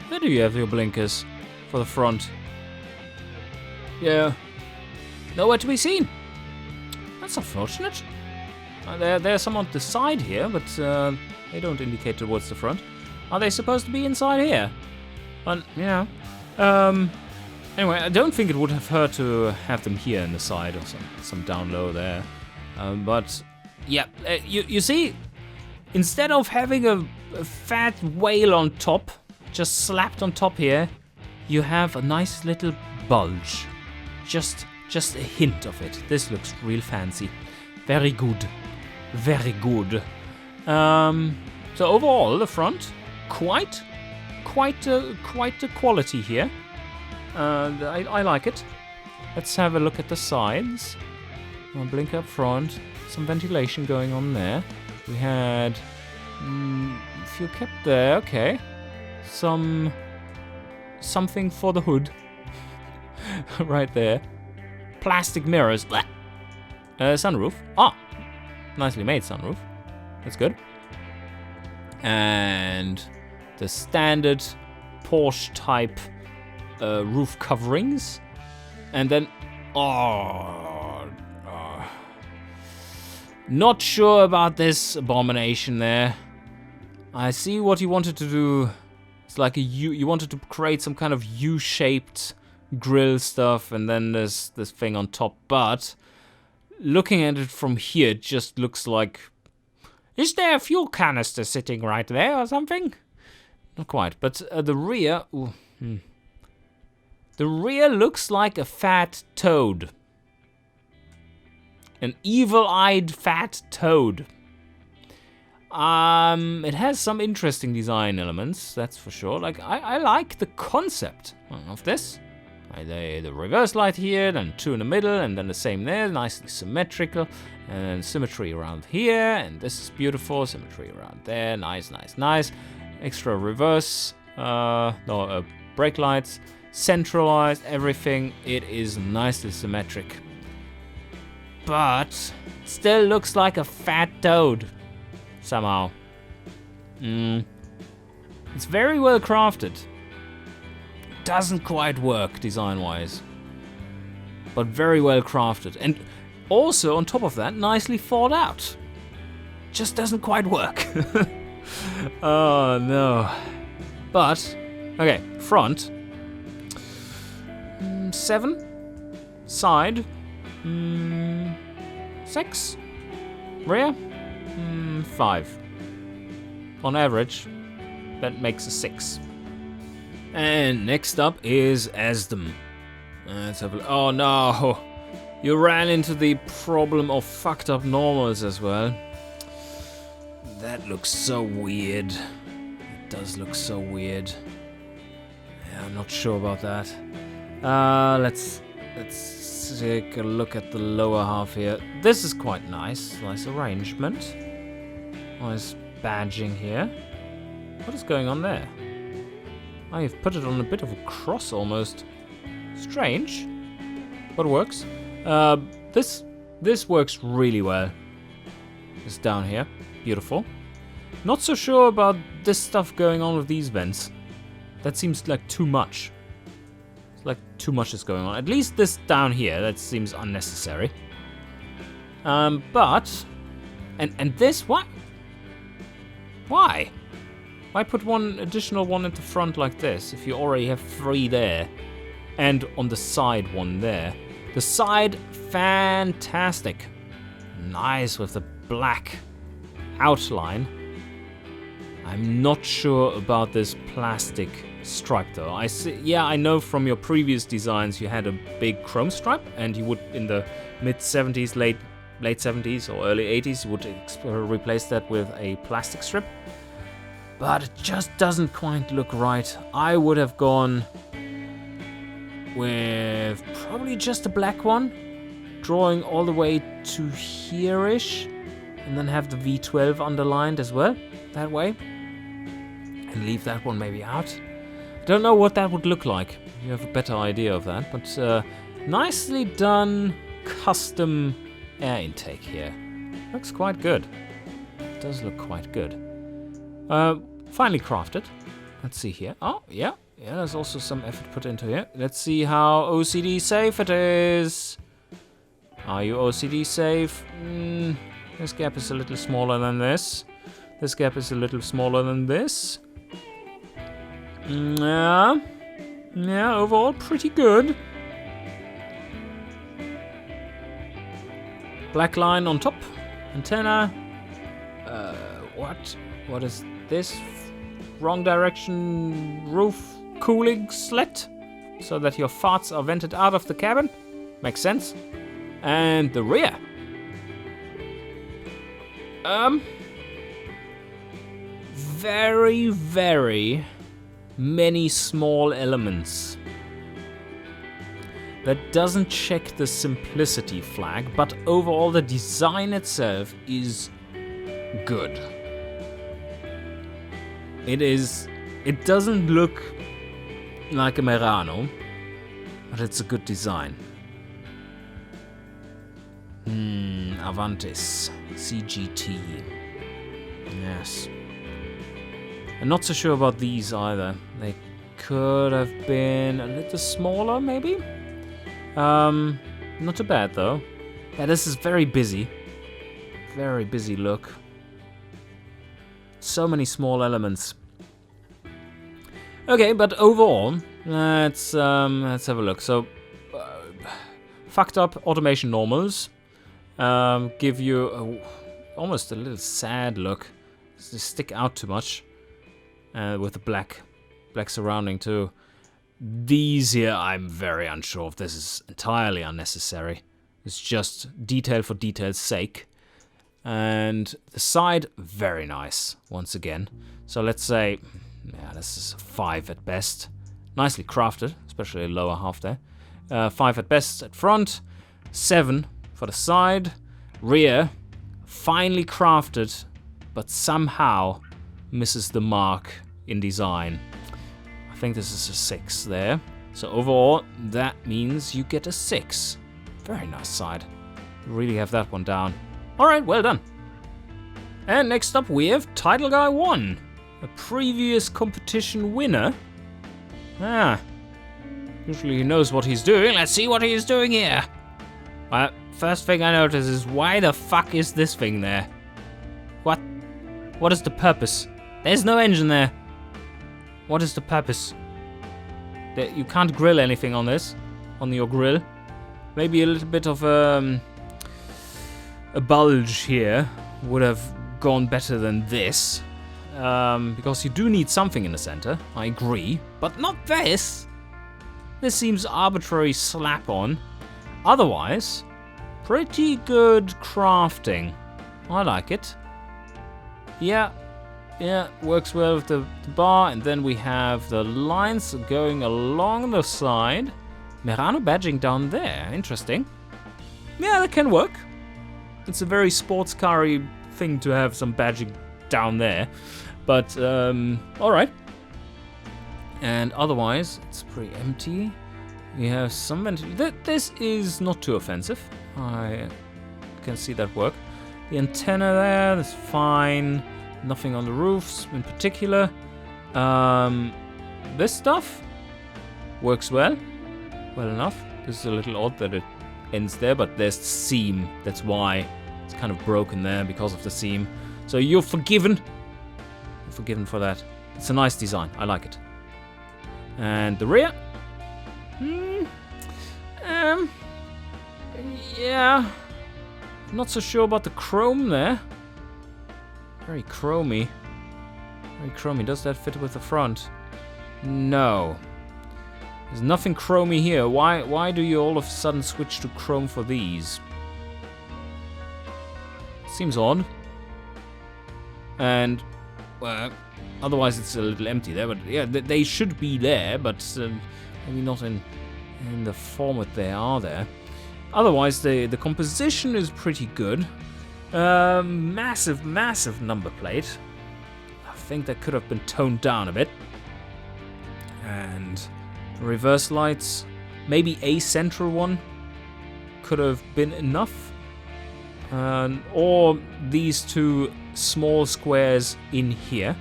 Where do you have your blinkers for the front? Yeah, nowhere to be seen. That's unfortunate. There's some on the side here, but they don't indicate towards the front. Are they supposed to be inside here? Well, yeah. Anyway, I don't think it would have hurt to have them here in the side or some down low there. But yeah, you see, instead of having a fat whale on top, just slapped on top here, you have a nice little bulge. Just a hint of it. This looks real fancy. Very good. Very good. So overall, the front, quite a quality here. I like it. Let's have a look at the sides. One blink up front. Some ventilation going on there. We had fuel cap there. Okay. Something for the hood. Right there. Plastic mirrors. Sunroof. Nicely made sunroof. That's good. And the standard Porsche type roof coverings. And then not sure about this abomination there. I see what you wanted to do. It's like you wanted to create some kind of U-shaped grill stuff, and then there's this thing on top, but looking at it from here, it just looks like... Is there a fuel canister sitting right there or something? Not quite, but the rear... The rear looks like a fat toad. An evil-eyed fat toad. It has some interesting design elements, that's for sure. Like, I like the concept of this. The reverse light here, then 2 in the middle, and then the same there, nicely symmetrical, and symmetry around here, and this is beautiful, symmetry around there, nice. Extra reverse, brake lights, centralized, everything. It is nicely symmetric, but still looks like a fat toad somehow. It's very well crafted. Doesn't quite work design-wise, but very well crafted, and also on top of that, nicely thought out. Just doesn't quite work. Oh no. But okay, front 7, side 6, rear 5. On average, that makes a 6. And next up is Asdom. Let's have a look. Oh no! You ran into the problem of fucked up normals as well. That looks so weird. It does look so weird. Yeah, I'm not sure about that. Let's take a look at the lower half here. This is quite nice. Nice arrangement. Nice badging here. What is going on there? I've put it on a bit of a cross almost. Strange, but it works. This works really well. It's down here, beautiful. Not so sure about this stuff going on with these vents. That seems like too much. It's like too much is going on. At least this down here, that seems unnecessary. But... And this, what? Why? Why put one additional one at the front like this if you already have 3 there? And on the side one there. The side, fantastic. Nice with the black outline. I'm not sure about this plastic stripe though. I see, yeah, I know from your previous designs you had a big chrome stripe, and you would in the mid 70s, late 70s or early 80s, you would replace that with a plastic strip. But it just doesn't quite look right. I would have gone with probably just a black one, drawing all the way to here-ish, and then have the V12 underlined as well, that way. And leave that one maybe out. I don't know what that would look like. You have a better idea of that, but nicely done custom air intake here. Looks quite good. It does look quite good. Finely crafted. Let's see here. Oh, yeah. Yeah, there's also some effort put into here. Let's see how OCD safe it is. Are you OCD safe? This gap is a little smaller than this. This gap is a little smaller than this. Yeah. Yeah, overall pretty good. Black line on top. Antenna. What? What is this? Wrong direction roof cooling slit. So that your farts are vented out of the cabin. Makes sense. And the rear. Very, very many small elements. That doesn't check the simplicity flag, but overall the design itself is good. It doesn't look like a Merano, but it's a good design. Avantis CGT. Yes. I'm not so sure about these either. They could have been a little smaller, maybe? Not too bad, though. Yeah, this is very busy. Very busy look. So many small elements. Okay, but overall, let's have a look. So, fucked up automation normals give you almost a little sad look. They stick out too much with the black surrounding too. These here, I'm very unsure if this is entirely unnecessary. It's just detail for detail's sake. And the side, very nice, once again. So let's say, yeah, this is a 5 at best. Nicely crafted, especially the lower half there. 5 at best at front, 7 for the side. Rear, finely crafted, but somehow misses the mark in design. I think this is a 6 there. So overall, that means you get a 6. Very nice side. Really have that one down. Alright, well done. And next up we have Title Guy 1. A previous competition winner. Usually he knows what he's doing. Let's see what he's doing here. First thing I notice is, why the fuck is this thing there? What is the purpose? There's no engine there. What is the purpose? You can't grill anything on this, on your grill. Maybe a little bit of a bulge here would have gone better than this. Because you do need something in the center, I agree. But not this. This seems arbitrary slap on. Otherwise, pretty good crafting. I like it. Yeah, works well with the bar. And then we have the lines going along the side. Merano badging down there. Interesting. Yeah, that can work. It's a very sports car-y thing to have some badging down there. But, alright. And otherwise, it's pretty empty. We have some ventilation. This is not too offensive. I can see that work. The antenna there, that's fine. Nothing on the roofs in particular. This stuff works well enough. This is a little odd that it ends there, but there's the seam. That's why it's kind of broken there, because of the seam. So you're forgiven. You're forgiven for that. It's a nice design. I like it. And the rear? Yeah. Not so sure about the chrome there. Very chromy. Very chromy. Does that fit with the front? No. There's nothing chromy here. Why do you all of a sudden switch to chrome for these? Seems odd. And, well, otherwise it's a little empty there. But yeah, they should be there, but maybe not in the format they are there. Otherwise, the composition is pretty good. Massive number plate. I think that could have been toned down a bit. And reverse lights, maybe a central one could have been enough. Or these two small squares in here.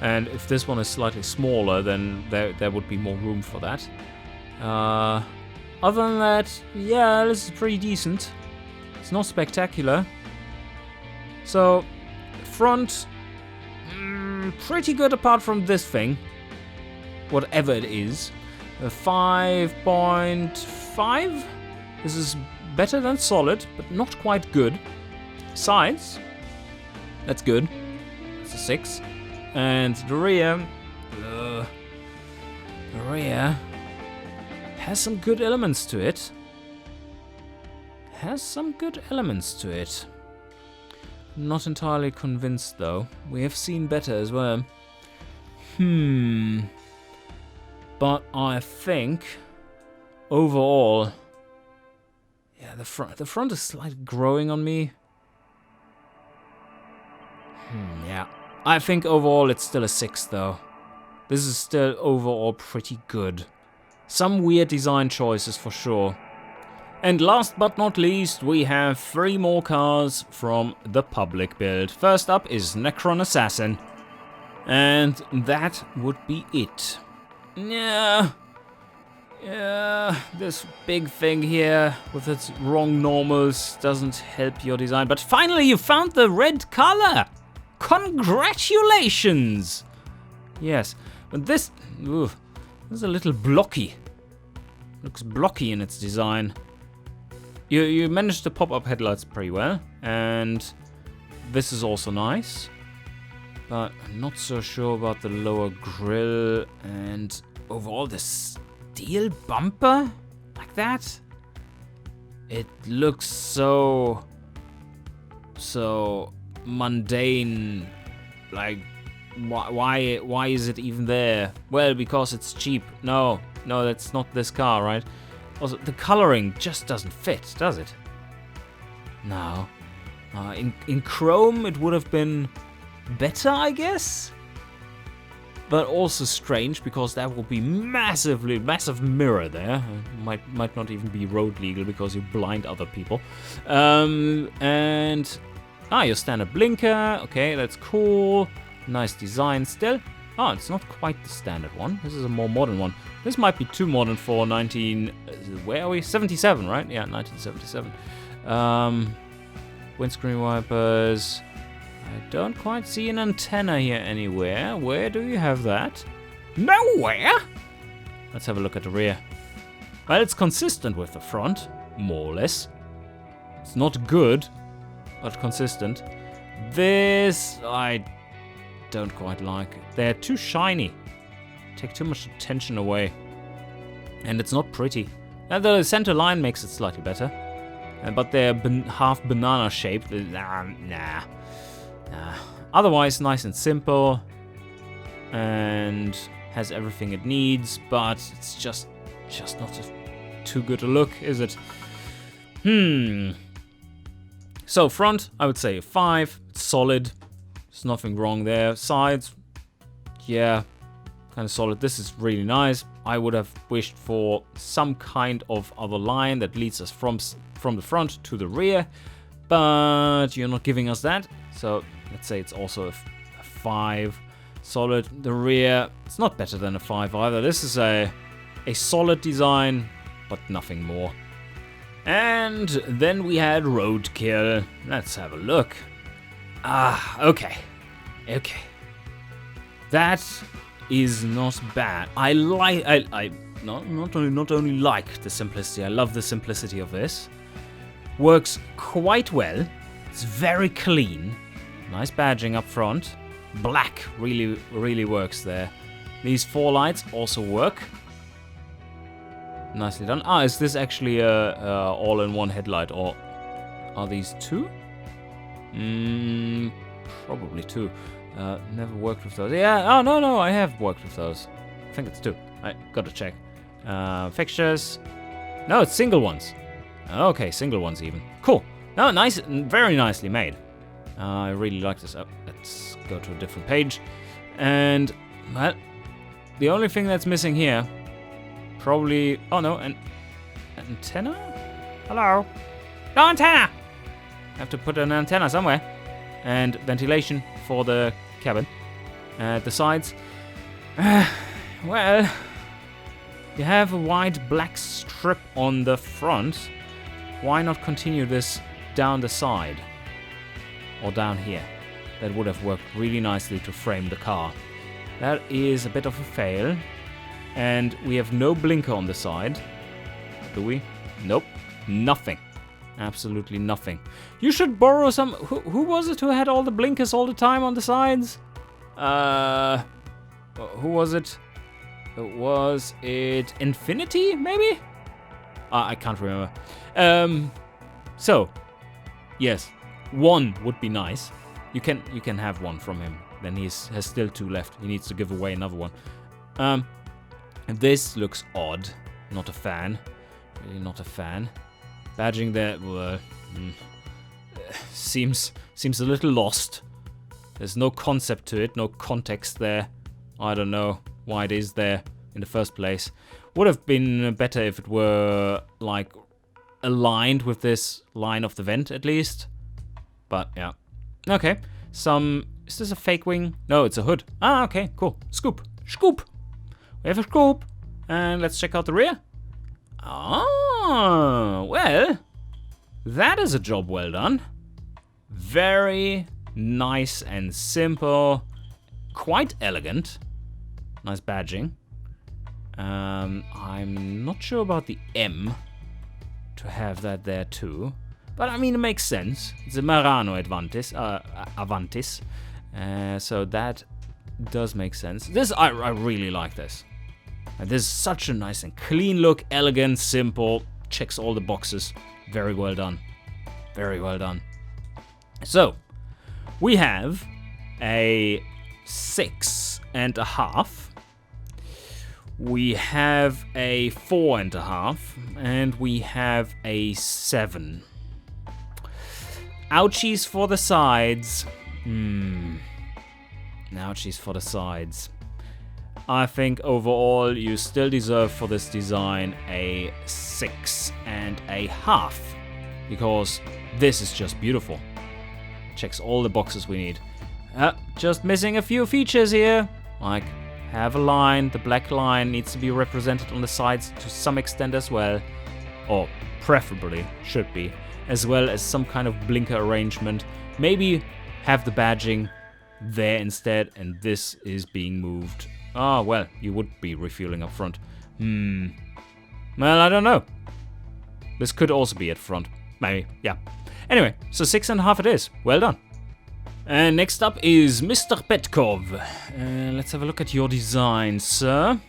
And if this one is slightly smaller, then there would be more room for that. Other than that, yeah, this is pretty decent. It's not spectacular. So, front, pretty good apart from this thing. Whatever it is. 5.5? This is better than solid, but not quite good. Sides, that's good. It's a 6. And the rear, has some good elements to it. Not entirely convinced though. We have seen better as well. But I think overall, yeah, the front is slightly growing on me. Yeah. I think overall it's still a 6 though. This is still overall pretty good. Some weird design choices for sure. And last but not least, we have 3 more cars from the public build. First up is Necron Assassin. And that would be it. Yeah, this big thing here with its wrong normals doesn't help your design. But finally you found the red color! Congratulations! Yes, but this is a little blocky. Looks blocky in its design. You managed the pop-up headlights pretty well, and this is also nice. But I'm not so sure about the lower grille and overall the steel bumper like that. It looks so mundane. Like, why is it even there? Well, because it's cheap. No, that's not this car, right? Also, the coloring just doesn't fit, does it? No. In chrome, it would have been better, I guess? But also strange, because that will be massive mirror there. Might not even be road legal, because you blind other people. And your standard blinker. Okay, that's cool. Nice design still. Oh, it's not quite the standard one. This is a more modern one. This might be too modern for where are we? 77, right? Yeah, 1977. Windscreen wipers. I don't quite see an antenna here anywhere. Where do you have that? Nowhere! Let's have a look at the rear. Well, it's consistent with the front, more or less. It's not good, but consistent. This, I don't quite like. They're too shiny. Take too much attention away. And it's not pretty. And the center line makes it slightly better. But they're half banana shaped. Nah. Otherwise, nice and simple. And has everything it needs. But it's just not too good a look, is it? So front, I would say a 5. It's solid. There's nothing wrong there. Sides, yeah, kind of solid. This is really nice. I would have wished for some kind of other line that leads us from the front to the rear. but you're not giving us that. So let's say it's also a 5. Solid. The rear, it's not better than a 5 either. This is a solid design, but nothing more. And then we had Roadkill. Let's have a look. Okay. That is not bad. I not only like the simplicity, I love the simplicity of this. Works quite well. It's very clean. Nice badging up front. Black really works there. These 4 lights also work. Nicely done. Is this actually a all-in-one headlight, or are these 2? Probably 2. Never worked with those. Yeah. No, I have worked with those. I think it's 2. I gotta check. Fixtures. No, it's single ones. Okay, single ones even. Cool. No, nice, very nicely made. I really like this. Let's go to a different page. And, well, the only thing that's missing here, probably... Oh, no, an antenna? Hello? No antenna! Have to put an antenna somewhere. And ventilation for the cabin. At the sides. Well, you have a wide black strip on the front. Why not continue this down the side? Or down here. That would have worked really nicely to frame the car. That is a bit of a fail. And we have no blinker on the side. Do we? Nope. Nothing. Absolutely nothing. You should borrow some... Who was it who had all the blinkers all the time on the sides? Who was it? Was it Infinity, maybe? I can't remember. So, yes. 1 would be nice. You can have 1 from him. Then he has still 2 left. He needs to give away another one. And this looks odd. Not a fan. Really not a fan. Badging there seems a little lost. There's no concept to it, no context there. I don't know why it is there in the first place. Would have been better if it were like aligned with this line of the vent at least. But yeah. Okay. Is this a fake wing? No, it's a hood. Okay, cool. Scoop. We have a scoop. And let's check out the rear. Well, that is a job well done. Very nice and simple. Quite elegant. Nice badging. I'm not sure about the M to have that there too. But I mean, it makes sense. It's a Merano Avantis. So that does make sense. I really like this. And this is such a nice and clean look, elegant, simple, checks all the boxes. Very well done. Very well done. So, we have a 6.5. We have a 4.5. And we have a 7. Ouchies for the sides. Ouchies for the sides. I think overall you still deserve for this design a 6.5. Because this is just beautiful. Checks all the boxes we need. Just missing a few features here. Like, have a line. The black line needs to be represented on the sides to some extent as well. Or preferably should be. As well as some kind of blinker arrangement. Maybe have the badging there instead, and this is being moved. Well, you would be refueling up front. Well, I don't know. This could also be at front. Maybe, yeah. Anyway, so 6.5 it is. Well done. And next up is Mr. Petkov. Let's have a look at your design, sir.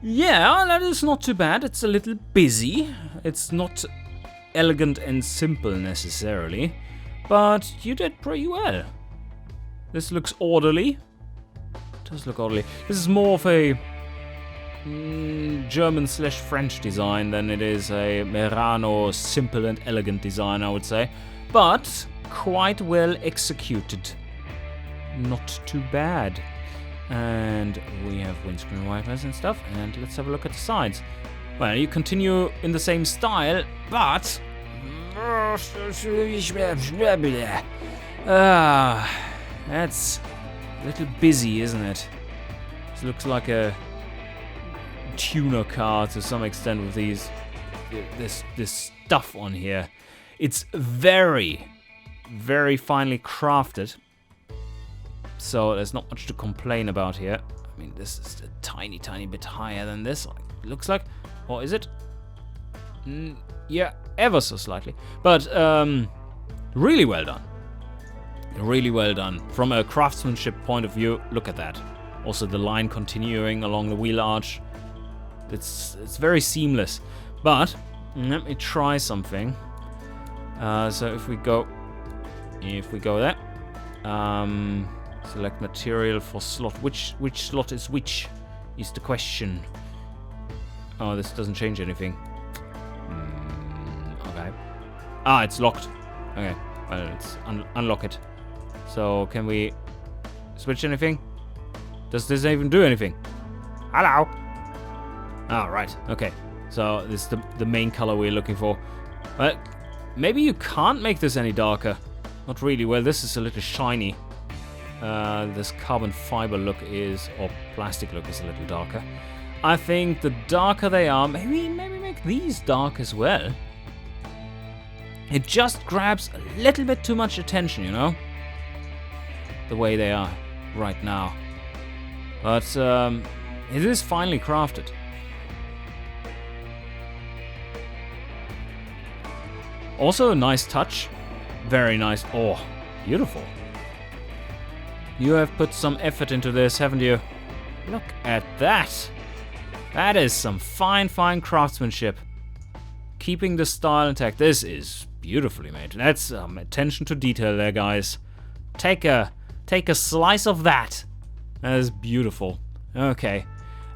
Yeah, that is not too bad. It's a little busy. It's not elegant and simple necessarily, but you did pretty well. This looks orderly. It does look orderly. This is more of a German/French design than it is a Merano simple and elegant design, I would say. But quite well executed. Not too bad. And we have windscreen wipers and stuff. And let's have a look at the sides. Well, you continue in the same style, but That's a little busy, isn't it? This looks like a tuner car to some extent with this stuff on here. It's very, very finely crafted. So there's not much to complain about here. I mean, this is a tiny, tiny bit higher than this. It looks like, or is it? Yeah, ever so slightly. But really well done. Really well done. From a craftsmanship point of view, look at that. Also the line continuing along the wheel arch. It's very seamless. But let me try something. So if we go there, select material for slot. Which slot is which? Is the question. Oh, this doesn't change anything. Okay. Ah, it's locked. Okay. Well, let's unlock it. So can we switch anything? Does this even do anything? Hello. Ah, right. Okay. So this is the main color we're looking for. But maybe you can't make this any darker. Not really. Well, this is a little shiny. This carbon fiber look is, or plastic look is a little darker. I think the darker they are, maybe make these dark as well. It just grabs a little bit too much attention, you know? The way they are right now. But it is finely crafted. Also a nice touch. Very nice. Oh, beautiful. You have put some effort into this, haven't you? Look at that. That is some fine craftsmanship. Keeping the style intact. This is beautifully made. That's attention to detail there, guys. Take a slice of that. That is beautiful. Okay.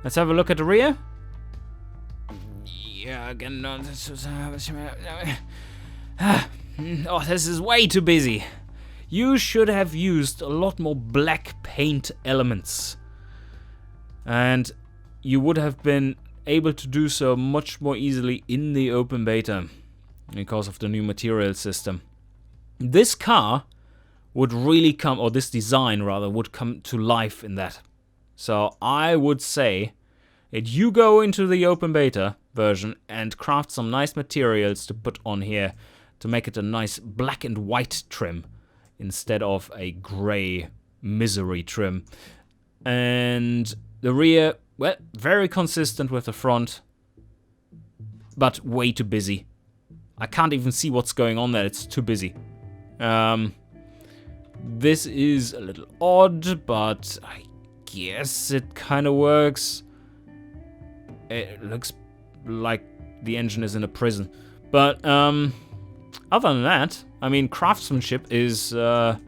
Let's have a look at the rear. Yeah, again, no, this is... oh, this is way too busy. You should have used a lot more black paint elements. And you would have been able to do so much more easily in the open beta because of the new material system. This car would really come, or this design rather, would come to life in that. So I would say that you go into the open beta version and craft some nice materials to put on here to make it a nice black and white trim instead of a grey misery trim. And the rear, well, very consistent with the front, but way too busy. I can't even see what's going on there, it's too busy. This is a little odd, but I guess it kind of works. It looks like the engine is in a prison. But other than that, I mean, craftsmanship is on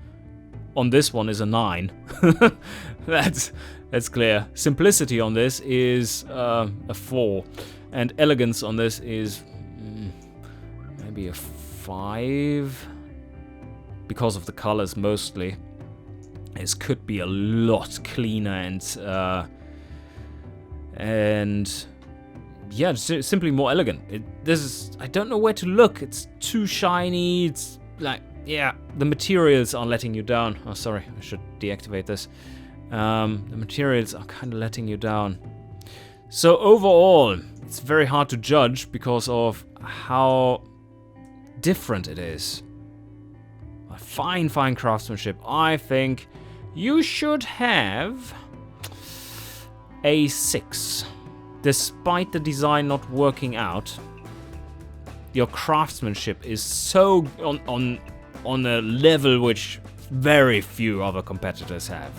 this one is a 9. That's clear. Simplicity on this is a 4, and elegance on this is maybe a 5. Because of the colors mostly. This could be a lot cleaner and yeah, simply more elegant. I don't know where to look. It's too shiny. It's like, yeah, the materials are letting you down. Oh, sorry, I should deactivate this. The materials are kind of letting you down. So overall, it's very hard to judge because of how different it is. Fine craftsmanship. I think you should have a 6. Despite the design not working out, your craftsmanship is so on a level which very few other competitors have,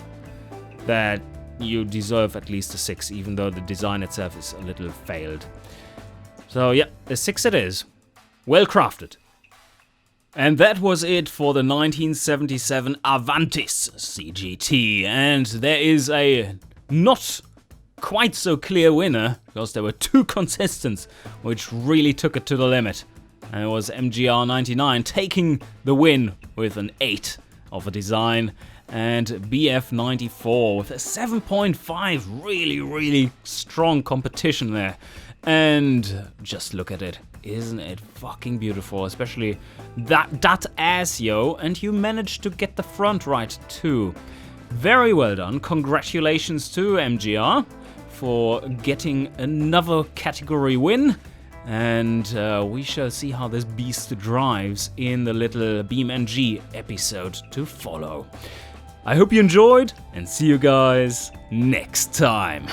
that you deserve at least a 6, even though the design itself is a little failed. So yeah, a 6 it is. Well crafted. And that was it for the 1977 Avantis CGT. And there is a not quite so clear winner, because there were 2 contestants which really took it to the limit. And it was MGR99 taking the win with an 8 of a design, and BF94 with a 7.5. Really strong competition there. And just look at it. isn't it fucking beautiful? Especially that ass, yo. And you managed to get the front right too. Very well done. Congratulations to MGR for getting another category win. And we shall see how this beast drives in the little BeamNG episode to follow. I hope you enjoyed, and see you guys next time.